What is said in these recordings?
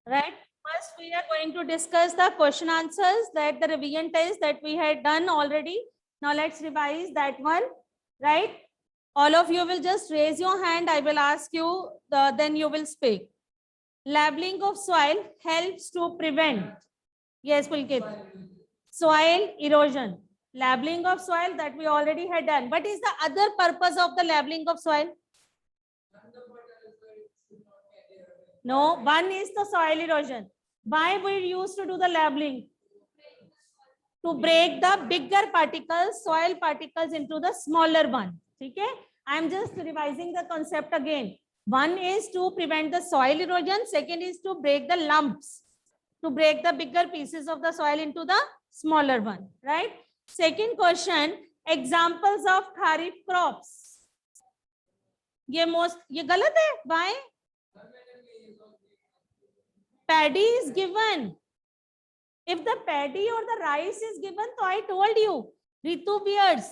right? First, we are going to discuss the question answers that the revision test that we had done already. Now let's revise that one, right? All of you will just raise your hand. I will ask you, then you will speak. Labeling of soil helps to prevent. Yes, Pulkit. Soil erosion. Labeling of soil that we already had done. What is the other purpose of the labeling of soil? No, one is the soil erosion. Why we used to do the labeling? To break the bigger particles, soil particles into the smaller one. Okay? I am just revising the concept again. One is to prevent the soil erosion. Second is to break the lumps, to break the bigger pieces of the soil into the smaller one. Right? Second question, examples of kharif crops. ये गलत है. Why? Paddy is given. If the paddy or the rice is given, so I told you, Ritu beards,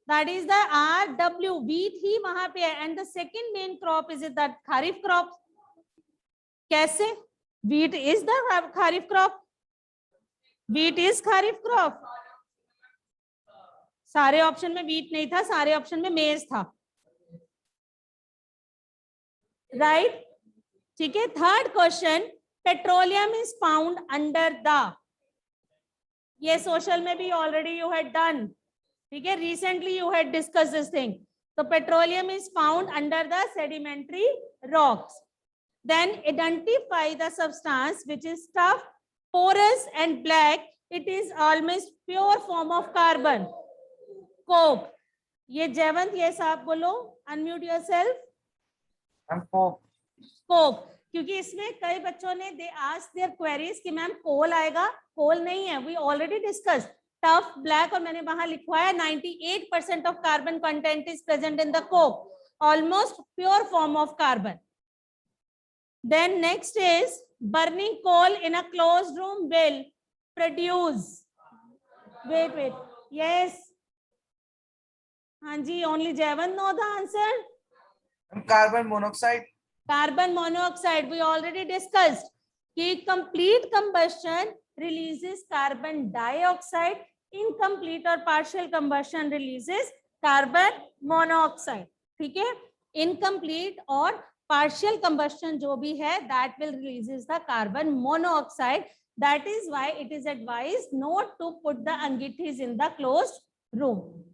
that is the RW, wheat ही वहां पे है, and the second main crop is it that kharif crop. कैसे? Wheat is the kharif crop. Wheat is kharif crop. सारे option में wheat नहीं था, सारे option में maize था. Right? ठीक है. Third question, petroleum is found under the. ये सोशल में भी ऑलरेडी यू हैड डन. ठीक है, recently you had discuss this thing. तो petroleum is found under the sedimentary rocks. Then identify the substance which is tough, porous and black. It is almost pure form of carbon. Coke. ये जयवंत, ये साहब बोलो, unmute yourself. Coke. क्योंकि इसमें कई बच्चों ने दे आस्क्ड देयर क्वेरीज कि मैम कोल आएगा. कोल नहीं है, we already discuss. Tough, black, और मैंने वहां लिखवाया 98% of carbon content is present in the coke, almost pure form of carbon. Then next is burning coal in a closed room will produce. Wait yes, हाँ जी, only Jaywant know the answer. Carbon monoxide. Carbon monoxide, we already discussed कि complete combustion releases carbon dioxide, incomplete or partial combustion releases carbon monoxide. ठीक है, incomplete और partial combustion जो भी है that will releases the carbon monoxide. That is why it is advised not to put the angithis in the closed room.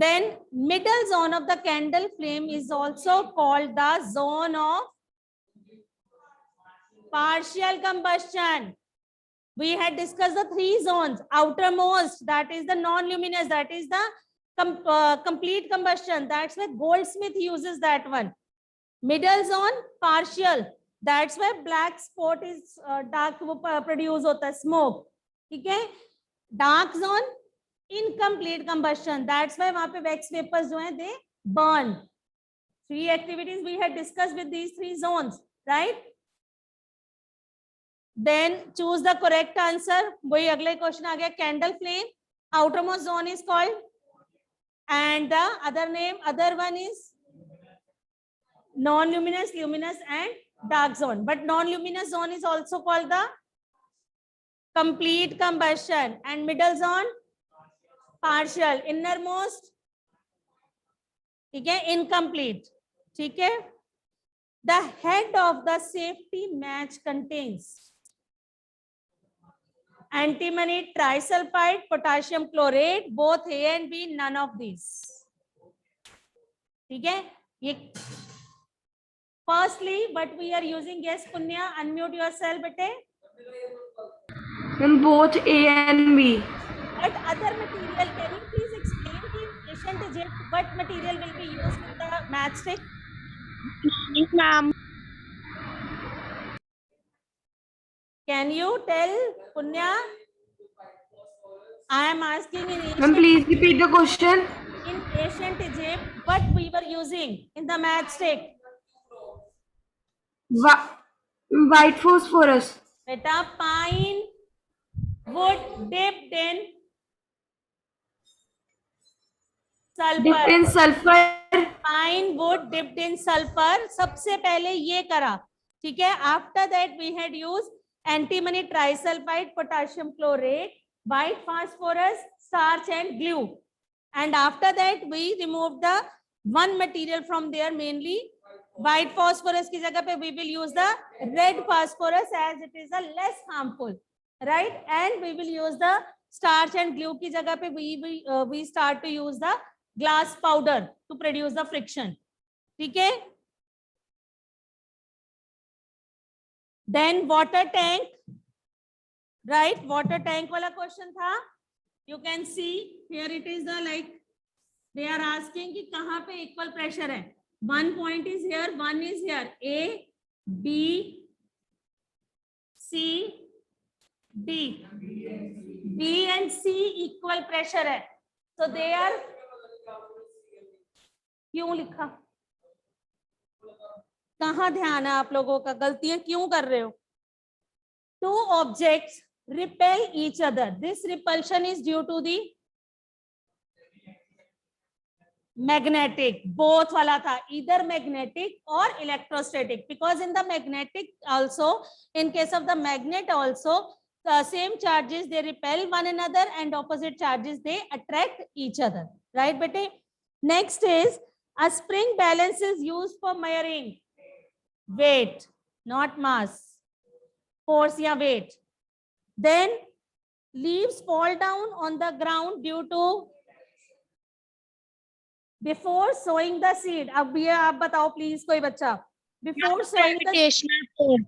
Then middle zone of the candle flame is also called the zone of partial combustion. We had discussed the three zones. Outermost, that is the non-luminous, that is the complete combustion. That's why Goldsmith uses that one. Middle zone, partial. That's why black spot is dark produce hota hai, smoke. ठीक है. Dark zone, incomplete combustion. That's why वहां पे wax vapors जो हैं they burn. Three activities we had discussed with these three zones, right? Then choose the correct answer. वही अगले question आ गया. Candle flame, outermost zone is called, and the other name, other one is non-luminous, luminous, and dark zone. But non-luminous zone is also called the complete combustion, and middle zone partial, innermost ठीक है incomplete. ठीक है. The head of the safety match contains antimony trisulfide, potassium chlorate, both A and B, none of these. ठीक है. ये firstly what we are using. Yes Punya, unmute yourself bete. In both A and B. But other material, can you please explain the patient jet what material will be used in the matchstick? Ma'am. Can you tell Punya? I am asking in Ma'am, ancient, please repeat the question. in ancient Egypt what we were using in the matchstick? White phosphorus. Beta, pine wood dipped in sulfur. Dipped in sulfur. Pine wood dipped in sulfur. सबसे पहले ये करा. ठीक है. After that we had used antimony trisulfide, potassium chlorate, white phosphorus, starch and glue. And after that we removed the one material from there, mainly white phosphorus की जगह पे we will use the red phosphorus as it is a less harmful, right? And we will use the starch and glue की जगह पे we start to use the glass powder to produce the friction. ठीक है. Then water tank, right? Water tank वाला question था. You can see here it is the like they are asking कि कहाँ पे equal pressure है. One point is here, one is here. A, B, C, D. B and C equal pressure है. So they are. क्यों लिखा? कहाँ ध्यान है आप लोगों का? गलतियां क्यों कर रहे हो? Two objects repel each other. This repulsion is due to the magnetic. Both वाला था, either magnetic or electrostatic. Because in the magnetic also, in case of the magnet also, the same charges they repel one another and opposite charges they attract each other. Right, bete? Next is a spring balance is used for measuring weight, not mass. Force या weight. Then leaves fall down on the ground due to before sowing the seed. अब ये आप बताओ please कोई बच्चा. Before sowing the seed.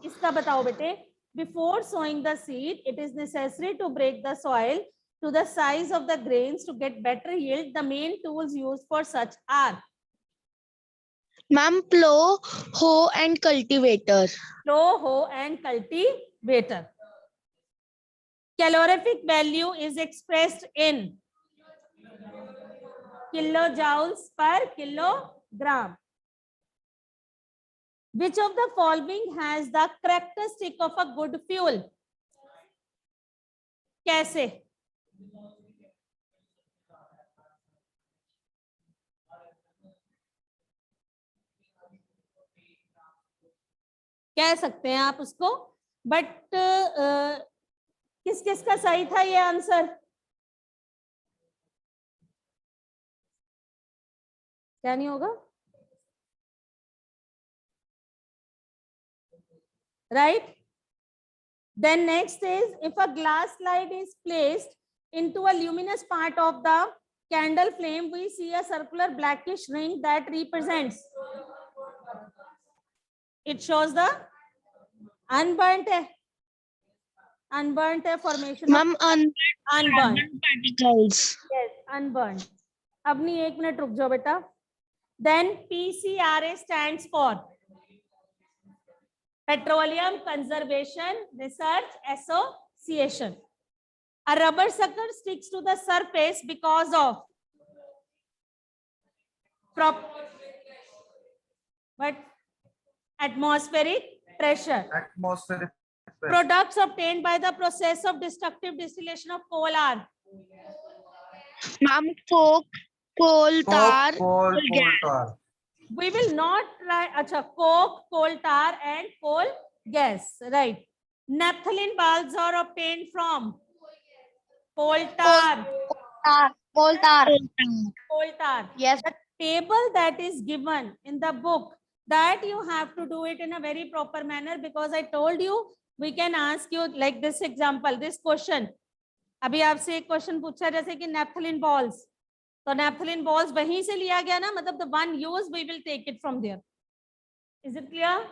इसका बताओ बेटे. Before sowing the seed, it is necessary to break the soil to the size of the grains to get better yield. The main tools used for such are. Ma'am, plow, hoe and cultivator. Plow, hoe and cultivator. Calorific value is expressed in kilojoules per kilogram. Which of the following has the characteristic of a good fuel? कैसे? कह सकते हैं आप उसको, but किस किस का सही था ये आंसर? क्या नहीं होगा? Right? Then next is, if a glass slide is placed into a luminous part of the candle flame, we see a circular blackish ring that represents. It shows the unburnt formation. Ma'am, unburnt particles. Yes, unburnt. अब नहीं, एक minute रुक जाओ बेटा. Then PCRA stands for Petroleum Conservation Research Association. A rubber sucker sticks to the surface because of atmospheric pressure. Atmospheric pressure. Products obtained by the process of destructive distillation of coal are. Ma'am, coke, coal tar, coal gas. tar. We will not try. Acha, coke, coal tar, and coal gas. Right. Naphthalene bulbs are obtained from coal tar. Coal tar. Coal tar. Yes. The table that is given in the book, that you have to do it in a very proper manner, because I told you we can ask you like this example, this question. अभी आपसे एक question पूछा जैसे कि naphthalene balls. तो naphthalene balls वहीं से लिया गया ना, मतलब the one used we will take it from there. Is it clear?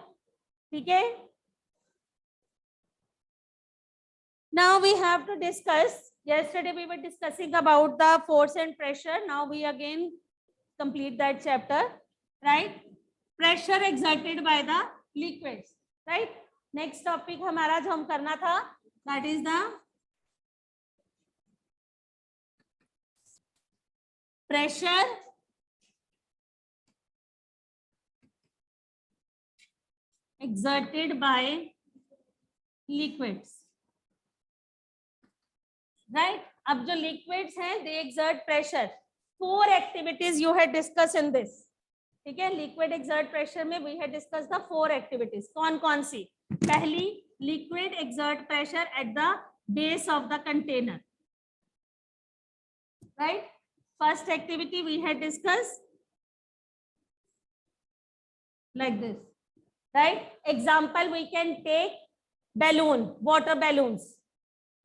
ठीक है? Now we have to discuss. Yesterday we were discussing about the force and pressure. Now we again complete that chapter, right? Pressure exerted by the liquids, right? Next topic हमारा जो हम करना था, that is the pressure exerted by liquids, right? अब जो liquids हैं, they exert pressure. 4 activities you had discussed in this. ठीक है, लिक्विड एक्सर्ट प्रेशर में we had discuss the 4 activities. कौन कौन सी? पहली, liquid exert pressure at the base of the container, right. First activity we had discuss like this, right? Example, we can take balloon, water balloons.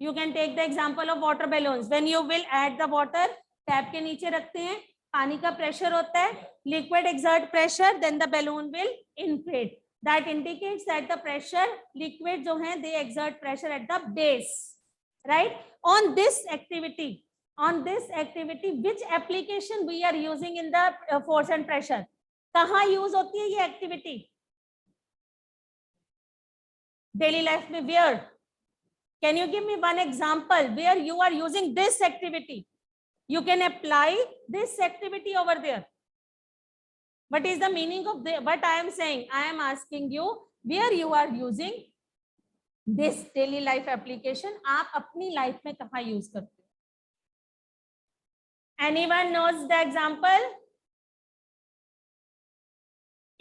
You can take the example of water balloons. When you will add the water, tap के नीचे रखते हैं, पानी का pressure होता है, liquid exert pressure, then the balloon will inflate. That indicates that the pressure, liquid जो है, they exert pressure at the base, right? On this activity, which application we are using in the force and pressure? कहाँ use होती है ये activity? Daily life में. Where? Can you give me one example where you are using this activity? You can apply this activity over there. What is the meaning of what I am saying? I am asking you where you are using this daily life application. आप अपनी life में कहाँ use करते हो? Anyone knows the example?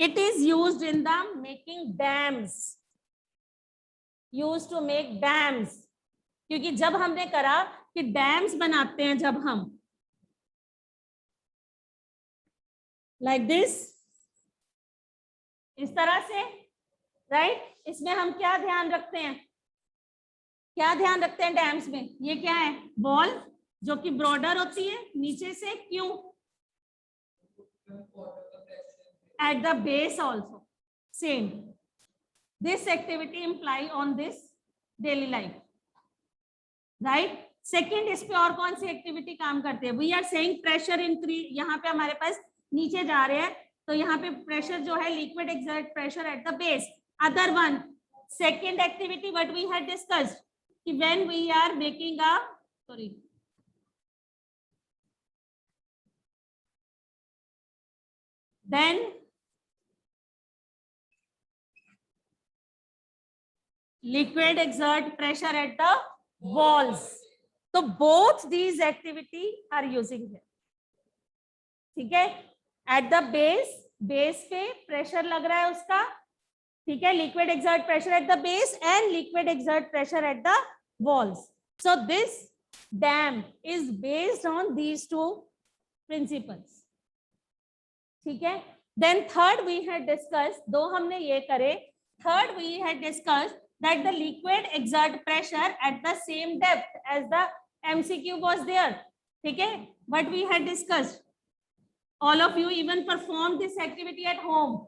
It is used in the making dams. Used to make dams. क्योंकि जब हमने करा कि डैम्स बनाते हैं जब हम like this, इस तरह से, right? इसमें हम क्या ध्यान रखते हैं? क्या ध्यान रखते हैं डैम्स में? ये क्या है? वॉल जो कि ब्रॉडर होती है नीचे से. क्यों? At the base also same. This activity imply on this daily life, right? Second, इस पे और कौन सी एक्टिविटी काम करते हैं? We are saying pressure increase. यहाँ पे हमारे पास नीचे जा रहे हैं, तो यहाँ पे प्रेशर जो है liquid exert pressure at the base. Other one, second activity what we had discussed, कि when we are making a then liquid exert pressure at the walls. So both these activity are using here. ठीक है, at the base पे pressure लग रहा है उसका, ठीक है, liquid exert pressure at the base and liquid exert pressure at the walls. So this dam is based on these two principles. ठीक है. Then third we had discussed, दो हमने ये करे, third we had discussed that the liquid exert pressure at the same depth as the MCQ was there. ठीक है, what we had discussed. All of you even performed this activity at home.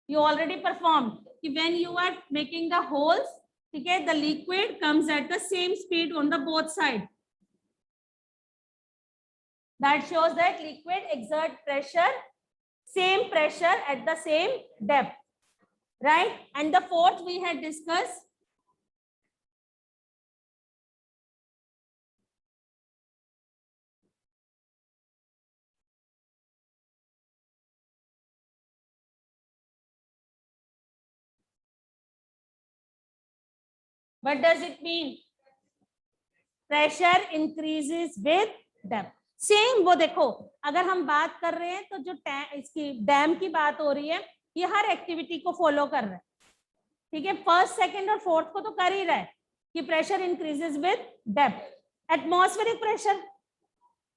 You already performed. When you are making the holes, ठीक है, the liquid comes at the same speed on the both side. That shows that liquid exert pressure, same pressure at the same depth, right? And the fourth we had discussed, what does it mean? Pressure increases with depth. Same वो देखो, अगर हम बात कर रहे हैं तो जो इसकी डैम की बात हो रही है, ये हर एक्टिविटी को फॉलो कर रहा है. ठीक है, फर्स्ट, सेकंड और फोर्थ को तो कर ही रहा है कि pressure increases with depth. Atmospheric pressure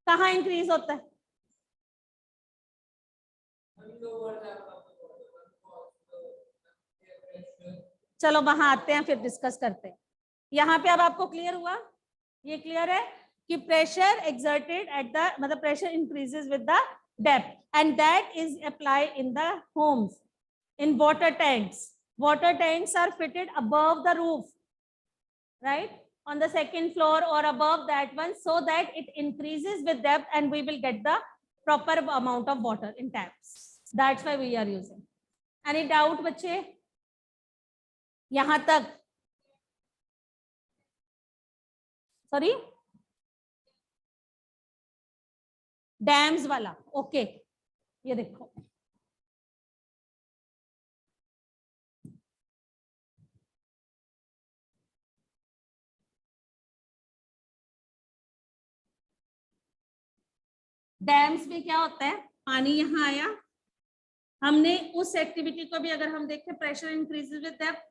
कहाँ इंक्रीज होता है? चलो वहां आते हैं, फिर डिस्कस करते हैं. यहाँ पे अब आपको क्लियर हुआ? ये क्लियर है कि प्रेशर एक्सर्टेड एट द, मतलब pressure increases with the depth, and that is applied in the homes, in water tanks. Water tanks are fitted above the roof, right, on the second floor or above that one, so that it increases with depth and we will get the proper amount of water in taps. That's why we are using. Any doubt बच्चे यहाँ तक? Sorry, dams वाला. Okay, ये देखो, dams में क्या होता है? पानी यहाँ आया, हमने उस एक्टिविटी को भी अगर हम देखें, प्रेशर इंक्रीजेस विद डेप्थ,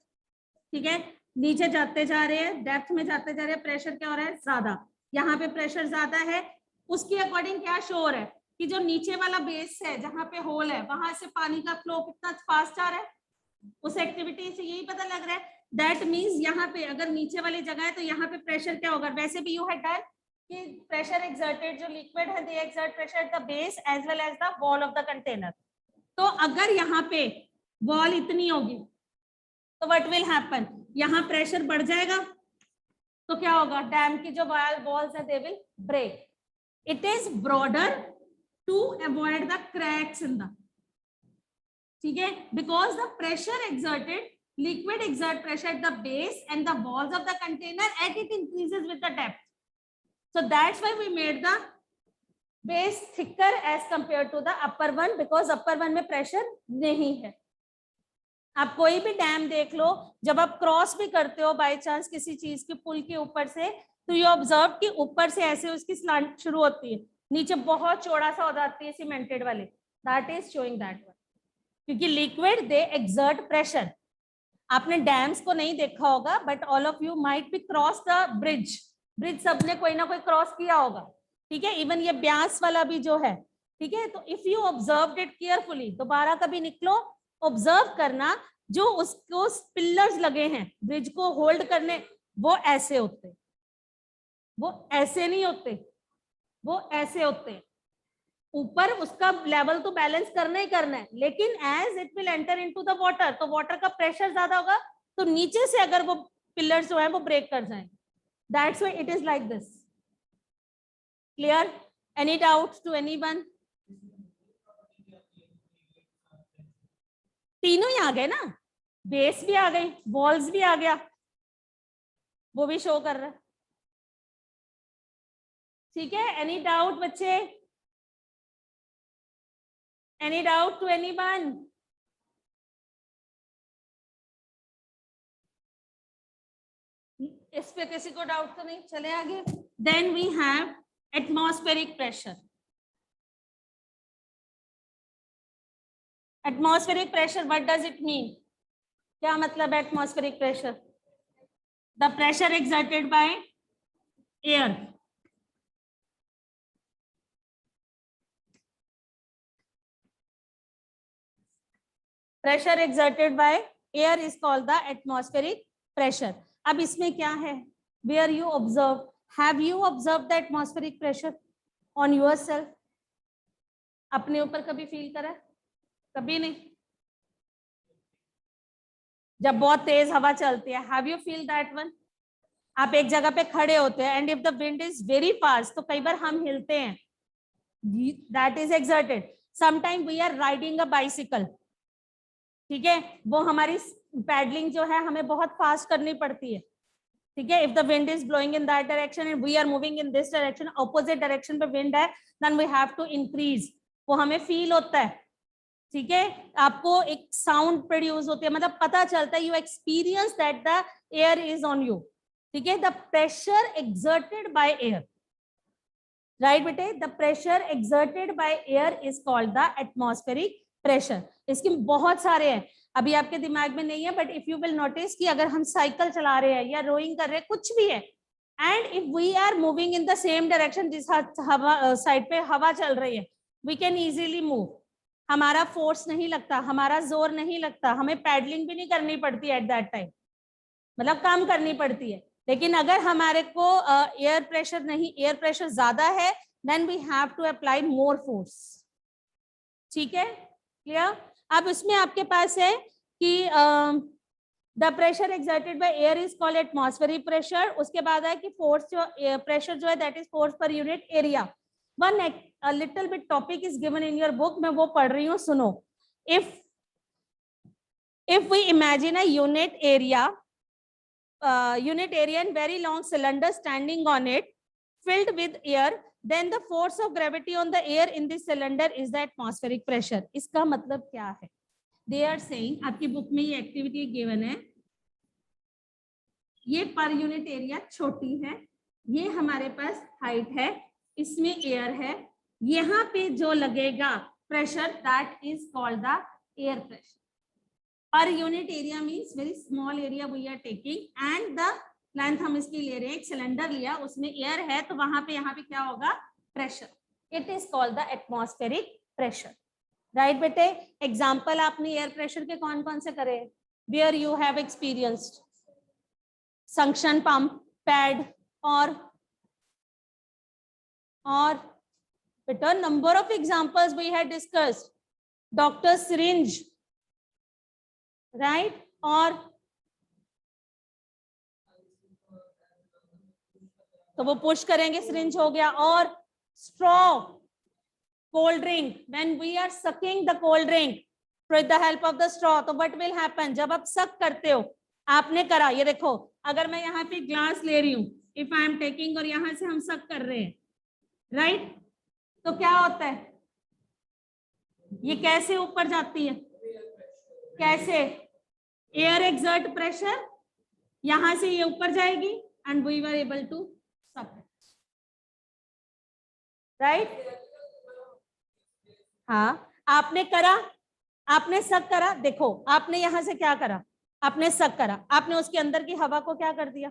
ठीक है, नीचे जाते जा रहे हैं, डेप्थ में जाते जा रहे हैं, प्रेशर क्या हो रहा है, ज्यादा, यहाँ पे प्रेशर ज्यादा है, उसके अकॉर्डिंग क्या शो हो रहा है कि जो नीचे वाला बेस है जहाँ पे होल है वहां से पानी का फ्लो कितना फास्ट आ रहा है, उस एक्टिविटी से यही पता लग रहा है। दैट मीन्स यहाँ पे अगर नीचे वाली जगह है तो यहाँ पे प्रेशर क्या होगा, वैसे भी यू हैड डन कि प्रेशर एक्सर्टेड, जो लिक्विड है they exert pressure at the base as well as the wall of the container. तो अगर यहाँ पे वॉल इतनी होगी तो व्हाट विल हैपन, यहाँ प्रेशर बढ़ जाएगा तो क्या होगा, डैम की जो वॉल्स है they will break. It is broader to avoid the cracks in the, ठीक है, because the pressure exerted, liquid exert pressure at the base and the walls of the container and it increases with the depth. So that's why we made the base thicker as compared to the upper one, because upper one में pressure नहीं है। आप कोई भी dam देख लो, जब आप cross भी करते हो बाय चांस किसी चीज के पुल के ऊपर से, तो यू ऑब्जर्व कि ऊपर से ऐसे उसकी स्लांट शुरू होती है, नीचे बहुत चौड़ा सा हो जाती है सीमेंटेड वाले, that is showing that one, क्योंकि लिक्विड दे एक्सर्ट प्रेशर। आपने डैम्स को नहीं देखा होगा, but all of you might be cross the bridge, bridge सबने कोई ना कोई क्रॉस किया होगा, ठीक है, इवन ये ब्यास वाला भी जो है, ठीक है। तो if you observe it carefully, दोबारा कभी निकलो, ऑब्जर्व करना, जो उसको पिलर्स लगे हैं ब्रिज को होल्ड करने, वो ऐसे होते, वो ऐसे नहीं होते, वो ऐसे होते। ऊपर उसका लेवल तो बैलेंस करना ही करना है, लेकिन as it will enter into the water, तो वाटर का प्रेशर ज्यादा होगा, तो नीचे से अगर वो पिलर्स जो है वो ब्रेक कर जाएंगे। That's why it is like this. Clear? Any doubts to anyone? तीनों ही आ गए ना, बेस भी आ गई, वॉल्स भी आ गया, वो भी शो कर रहा है, ठीक है। एनी डाउट बच्चे? Any doubt to anyone? इस पे किसी को डाउट तो नहीं, चले आगे। Then we have atmospheric pressure. Atmospheric pressure, what does it mean? क्या मतलब है atmospheric pressure? The pressure exerted by air. Pressure exerted by air is called the atmospheric pressure. अब इसमें क्या है? Where you observe, have you observed the atmospheric pressure on yourself? अपने ऊपर कभी फील करा? कभी नहीं। जब बहुत तेज हवा चलती है, have you feel that one? आप एक जगह पे खड़े होते हैं and if the wind is very fast, तो कई बार हम हिलते हैं, that is exerted. Sometimes we are riding a bicycle, ठीक है, वो हमारी पैडलिंग जो है हमें बहुत फास्ट करनी पड़ती है, ठीक है। If the wind is blowing in that direction and we are moving in this direction, opposite direction पे विंड है, then we have to increase, वो हमें फील होता है, ठीक है। आपको एक साउंड प्रोड्यूस होती है, मतलब पता चलता है, you experience that the air is on you, ठीक है। The pressure exerted by air, right बेटे, the pressure exerted by air is called the atmospheric pressure. इसके बहुत सारे हैं, अभी आपके दिमाग में नहीं है, but if you will notice कि अगर हम साइकिल चला रहे हैं या रोइंग कर रहे हैं, कुछ भी है, and if we are moving in the same direction, जिस हवा साइड पे हवा चल रही है, वी कैन इजीली मूव, हमारा फोर्स नहीं लगता, हमारा जोर नहीं लगता, हमें पैडलिंग भी नहीं करनी पड़ती एट दैट टाइम, मतलब कम करनी पड़ती है। लेकिन अगर हमारे को एयर प्रेशर नहीं, एयर प्रेशर ज्यादा है, then we have to apply more force, ठीक है, क्लियर। अब इसमें आपके पास है कि the pressure exerted by air is called atmospheric pressure. उसके बाद है कि फोर्स जो प्रेशर जो है that is force per unit area. One little bit topic is given in your book, मैं वो पढ़ रही हूँ, सुनो। If we imagine a unit area and very long cylinder standing on it filled with air, then the force of gravity on the air in this cylinder is the atmospheric pressure. इसका मतलब क्या है? They are saying, आपकी book में ये activity given है, ये पर यूनिट एरिया छोटी है, ये हमारे पास हाइट है, इसमें एयर है, यहाँ पे जो लगेगा pressure that is called the air pressure. Per unit area means very small area we are taking and the length हम इसकी ले रहे हैं, एक सिलेंडर लिया उसमें एयर है तो वहां पे यहाँ पे क्या होगा, pressure. It is called the atmospheric pressure. Right बेटे. एग्जाम्पल आपने एयर प्रेशर के कौन कौन से करे, where you have experienced, suction pump, pad और बेटा number of examples we had discussed. Doctor syringe, right, और तो वो पुश करेंगे, सिरिंज हो गया. और straw, cold drink, when we are sucking the cold drink with the help of the straw, तो व्हाट विल हैपन, जब आप सक करते हो, आपने करा, ये देखो अगर मैं यहाँ पे ग्लास ले रही हूँ, इफ आई एम टेकिंग और यहाँ से हम सक कर रहे हैं, राइट, तो क्या होता है, ये कैसे ऊपर जाती है, कैसे, एयर एक्सर्ट प्रेशर, यहां से ये ऊपर जाएगी and we were able to suck, right. हाँ, आपने करा, आपने सक करा, देखो आपने यहां से क्या करा, आपने सक करा, आपने उसके अंदर की हवा को क्या कर दिया,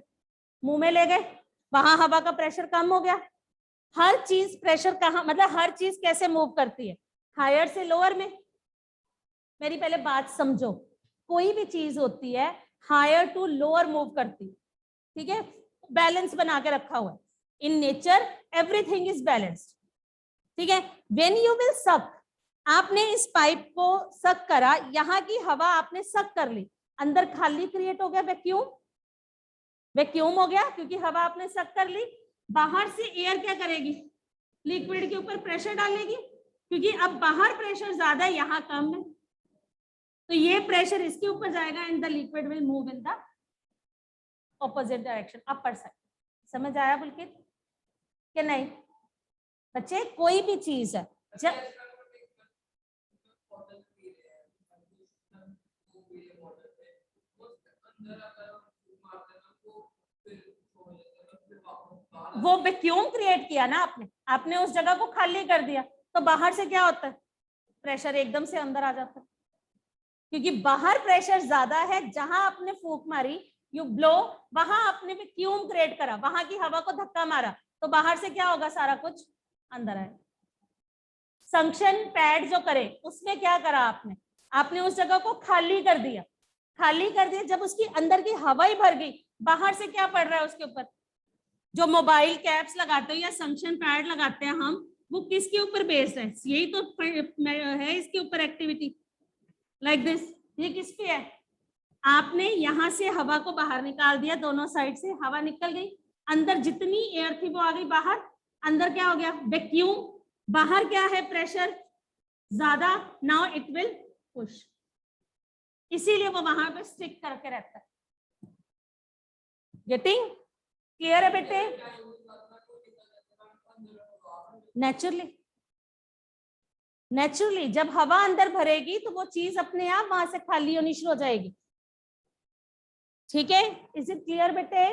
मुंह में ले गए, वहां हवा का प्रेशर कम हो गया. हर चीज प्रेशर कहाँ, मतलब हर चीज कैसे मूव करती है, हायर से लोअर में. मेरी पहले बात समझो, कोई भी चीज होती है हायर टू लोअर मूव करती है, ठीक है, बैलेंस बना के रखा हुआ है. In nature everything is balanced, ठीक है. व्हेन यू विल सक, आपने इस पाइप को सक करा, यहाँ की हवा आपने सक कर ली, अंदर खाली क्रिएट हो गया, वैक्यूम, वैक्यूम हो गया क्योंकि हवा आपने सक कर ली. बाहर से एयर क्या करेगी, लिक्विड के ऊपर प्रेशर डालेगी, क्योंकि अब बाहर प्रेशर ज्यादा है, यहाँ कम है, तो ये प्रेशर इसके ऊपर जाएगा and the liquid will move in the opposite direction, upper side. समझ आया पुलकित कि नहीं बच्चे? कोई भी चीज है जब वो वैक्यूम क्रिएट किया ना आपने उस जगह को खाली कर दिया, तो बाहर से क्या होता है, प्रेशर एकदम से अंदर आ जाता है, क्योंकि बाहर प्रेशर ज्यादा है. जहां आपने फूंक मारी, यू ब्लो, वहां आपने वैक्यूम क्रिएट करा, वहां की हवा को धक्का मारा, तो बाहर से क्या होगा, सारा कुछ अंदर आएगा. सक्शन पैड जो करे उसमें क्या करा आपने उस जगह को खाली कर दिया, जब उसकी अंदर की हवा ही भर गई, बाहर से क्या पड़ रहा है उसके ऊपर, जो मोबाइल कैप्स लगाते हो या सक्शन पैड लगाते हैं हम, वो किसके ऊपर बेस्ड है, यही तो है इसके ऊपर एक्टिविटी, लाइक दिस. ये किस पे है, आपने यहां से हवा को बाहर निकाल दिया, दोनों साइड से हवा निकल गई, अंदर जितनी एयर थी वो आ गई बाहर, अंदर क्या हो गया, वैक्यूम, बाहर क्या है, प्रेशर ज्यादा, नाउ इट विल पुश, इसीलिए वो वहां पे स्टिक करके रहता है. गेटिंग क्लियर है बेटे? नेचुरली जब हवा अंदर भरेगी तो वो चीज अपने आप वहां से खाली होनी शुरू हो जाएगी. ठीक है, इज इट क्लियर बेटे?